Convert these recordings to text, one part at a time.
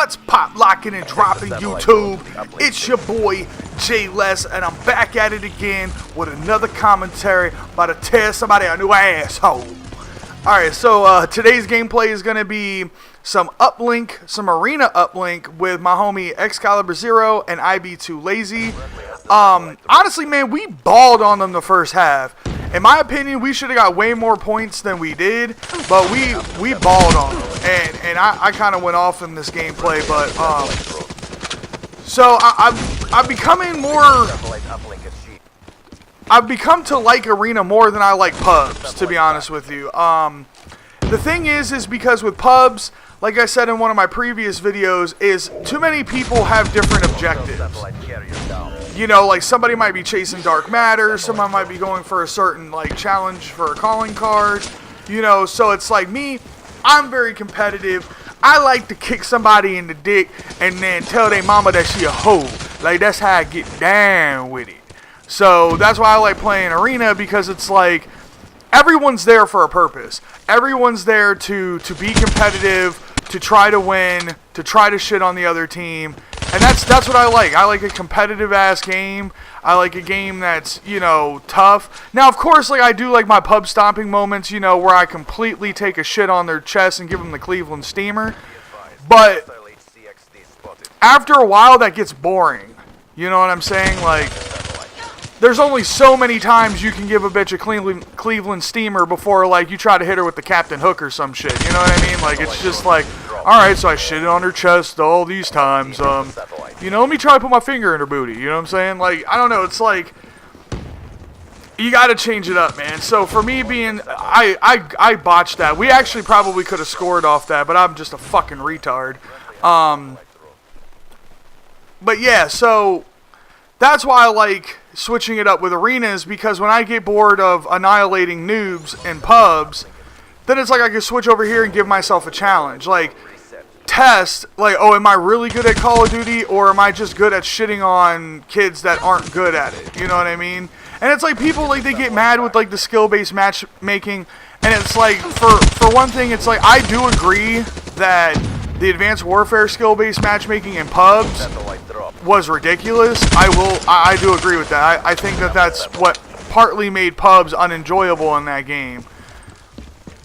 What's pop, locking, and dropping, YouTube? It's your boy, J Les, and I'm back at it again with another commentary about to tear somebody a new asshole. Alright, so today's gameplay is going to be some uplink, some Arena Uplink with my homie XcaliberZero and IB2Lazy. Honestly, man, we balled on them the first half. In my opinion, we should have got way more points than we did, but we balled on them. And I kind of went off in this gameplay, but so I'm becoming more. I've become to like Arena more than I like pubs, to be honest with you. The thing is because with pubs, like I said in one of my previous videos, is too many people have different objectives. You know, like somebody might be chasing dark matter, someone might be going for a certain like challenge for a calling card. You know, so it's like me, I'm very competitive. I like to kick somebody in the dick and then tell their mama that she a hoe. Like, that's how I get down with it. So that's why I like playing Arena, because it's like everyone's there for a purpose. Everyone's there to be competitive, to try to win, to try to shit on the other team. And that's what I like. I like a competitive ass game. I like a game that's, you know, tough. Now, of course, like I do like my pub stomping moments, you know, where I completely take a shit on their chest and give them the Cleveland steamer. But after a while, that gets boring. You know what I'm saying? Like, there's only so many times you can give a bitch a Cleveland steamer before, like, you try to hit her with the Captain Hook or some shit. You know what I mean? Like, it's just like, alright, so I shit on her chest all these times. You know, let me try to put my finger in her booty. You know what I'm saying? Like, I don't know. It's like, you gotta change it up, man. So, for me being, I botched that. We actually probably could have scored off that, but I'm just a fucking retard. But yeah, so that's why I like switching it up with arenas, because when I get bored of annihilating noobs in pubs, then it's like I can switch over here and give myself a challenge. Like, test, like, oh, am I really good at Call of Duty, or am I just good at shitting on kids that aren't good at it? You know what I mean? And it's like people, like, they get mad with, like, the skill-based matchmaking, and it's like, for one thing, it's like, I do agree that the Advanced Warfare skill-based matchmaking in pubs was ridiculous. I do agree with that. I think that that's what partly made pubs unenjoyable in that game.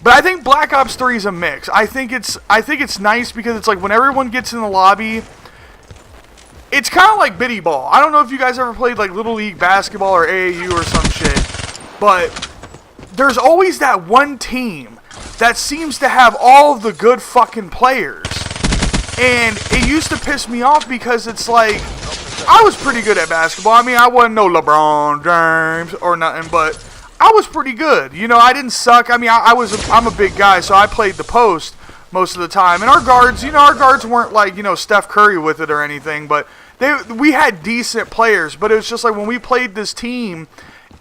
But I think Black Ops 3 is a mix. I think it's nice because it's like when everyone gets in the lobby, it's kind of like biddy ball. I don't know if you guys ever played like Little League basketball or AAU or some shit, but there's always that one team that seems to have all of the good fucking players. And it used to piss me off because it's like, I was pretty good at basketball. I mean, I wasn't no LeBron James or nothing, but I was pretty good. You know, I didn't suck. I mean, I'm a big guy, so I played the post most of the time. And our guards, you know, weren't like, you know, Steph Curry with it or anything, but we had decent players. But it was just like when we played this team,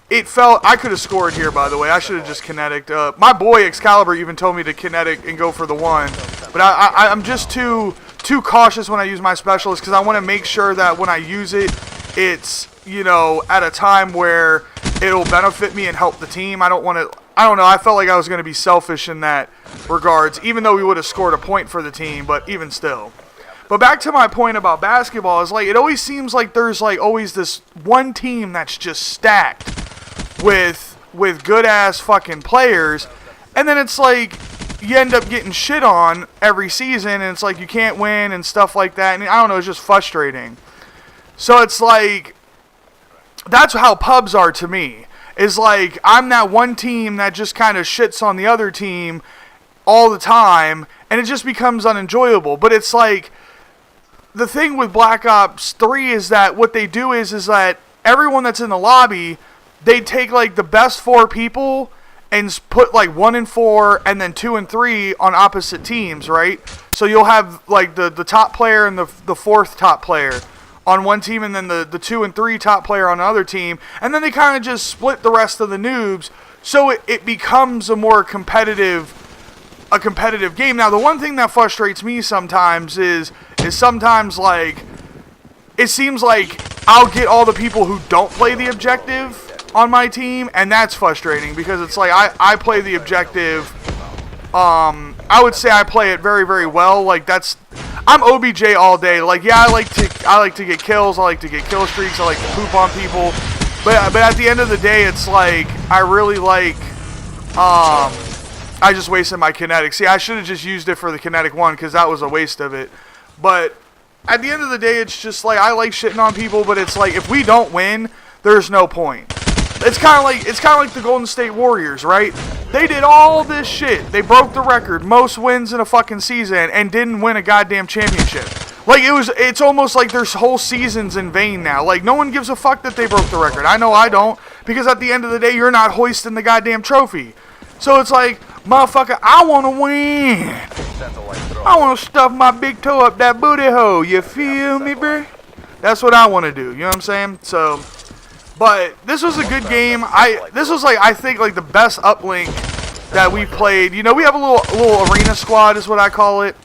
it felt, I could have scored here, by the way. I should have just kinetic. My boy Excalibur even told me to kinetic and go for the one. But I'm just too cautious when I use my specialist, because I want to make sure that when I use it, it's, you know, at a time where it'll benefit me and help the team. I don't know, I felt like I was going to be selfish in that regards, even though we would have scored a point for the team, but even still. But back to my point about basketball, is like, it always seems like there's like always this one team that's just stacked with good ass fucking players, and then it's like you end up getting shit on every season, and it's like you can't win and stuff like that, and I don't know, it's just frustrating. So it's like, that's how pubs are to me. Is like, I'm that one team that just kind of shits on the other team all the time, and it just becomes unenjoyable. But it's like, the thing with Black Ops 3 is that what they do is that everyone that's in the lobby, they take like the best 4 people and put like 1 and 4 and then 2 and 3 on opposite teams, right? So you'll have like the top player and the 4th top player on one team, and then the 2 and 3 top player on another team, and then they kind of just split the rest of the noobs, so it becomes a more competitive game. Now, the one thing that frustrates me sometimes is sometimes, like, it seems like I'll get all the people who don't play the objective on my team, and that's frustrating, because it's like I play the objective. I would say I play it very, very well. Like, I'm OBJ all day. Like, yeah, I like to get kills. I like to get kill streaks. I like to poop on people. But at the end of the day, it's like I really like. I just wasted my kinetic. See, I should have just used it for the kinetic one because that was a waste of it. But at the end of the day, it's just like I like shitting on people. But it's like if we don't win, there's no point. It's kind of like the Golden State Warriors, right? They did all this shit. They broke the record, most wins in a fucking season, and didn't win a goddamn championship. Like it's almost like their whole season's in vain now. Like no one gives a fuck that they broke the record. I know I don't, because at the end of the day, you're not hoisting the goddamn trophy. So it's like, motherfucker, I want to win. I want to stuff my big toe up that booty hole. You feel me, bro? That's what I want to do. You know what I'm saying? So. But this was a good game. This was like I think like the best uplink that we played. You know, we have a little arena squad is what I call it.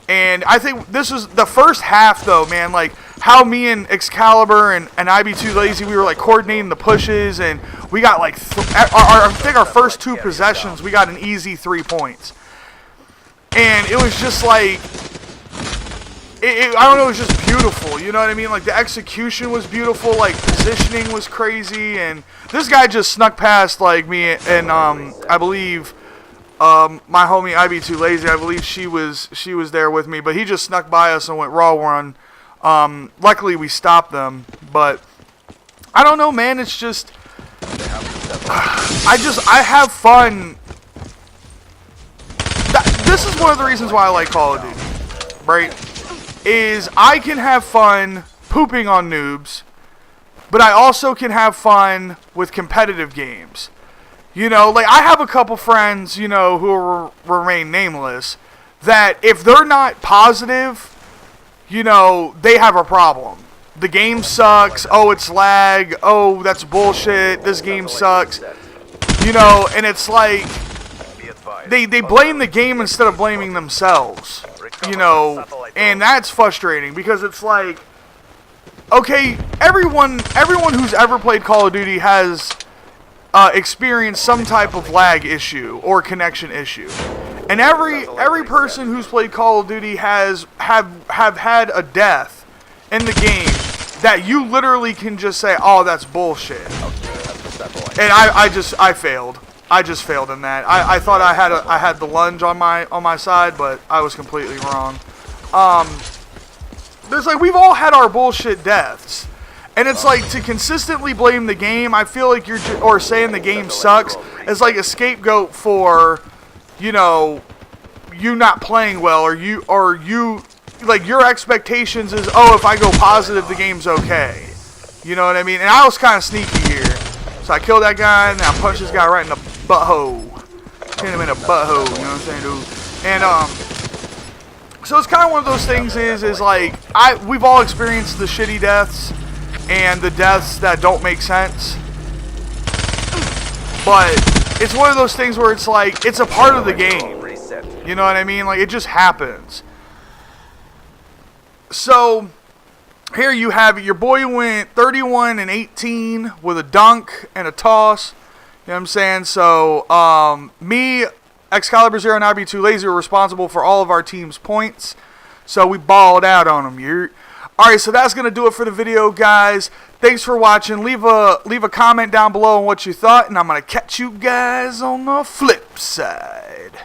And I think this was the first half though, man, like how me and Excalibur and IB2Lazy, we were like coordinating the pushes, and we got like I think our first 2 possessions we got an easy 3 points. And it was just like I don't know, it was just beautiful, you know what I mean? Like, the execution was beautiful, like, positioning was crazy, and this guy just snuck past, like, me and, I believe, my homie IB2Lazy, I believe she was there with me, but he just snuck by us and went raw run. Luckily, we stopped them, but I don't know, man, it's just, I have fun. This is one of the reasons why I like Call of Duty, right? Is I can have fun pooping on noobs, but I also can have fun with competitive games. You know, like I have a couple friends, you know, who remain nameless, that if they're not positive, you know, they have a problem. The game sucks, oh, it's lag, oh, that's bullshit, this game sucks. You know, and it's like, they blame the game instead of blaming themselves. You know, and that's frustrating because it's like, okay, everyone who's ever played Call of Duty has experienced some type of lag issue or connection issue, and every person who's played Call of Duty have had a death in the game that you literally can just say, oh, that's bullshit. And I failed. I just failed in that. I thought I had the lunge on my side, but I was completely wrong. There's like we've all had our bullshit deaths, and it's like to consistently blame the game. I feel like or saying the game sucks is like a scapegoat for, you know, you not playing well, or you like your expectations is, oh, if I go positive, the game's okay. You know what I mean? And I was kind of sneaky here, so I killed that guy and I punched this guy right in the butthole. Hit him in a butthole, you know what I'm saying, dude? And so it's kind of one of those things is like we've all experienced the shitty deaths and the deaths that don't make sense. But it's one of those things where it's like it's a part of the game. You know what I mean? Like it just happens. So here you have it. Your boy went 31-18 with a dunk and a toss. You know what I'm saying? So, me, XcaliberZero, and IB2Lazy are responsible for all of our team's points. So, we balled out on them. Alright, so that's going to do it for the video, guys. Thanks for watching. Leave a comment down below on what you thought, and I'm going to catch you guys on the flip side.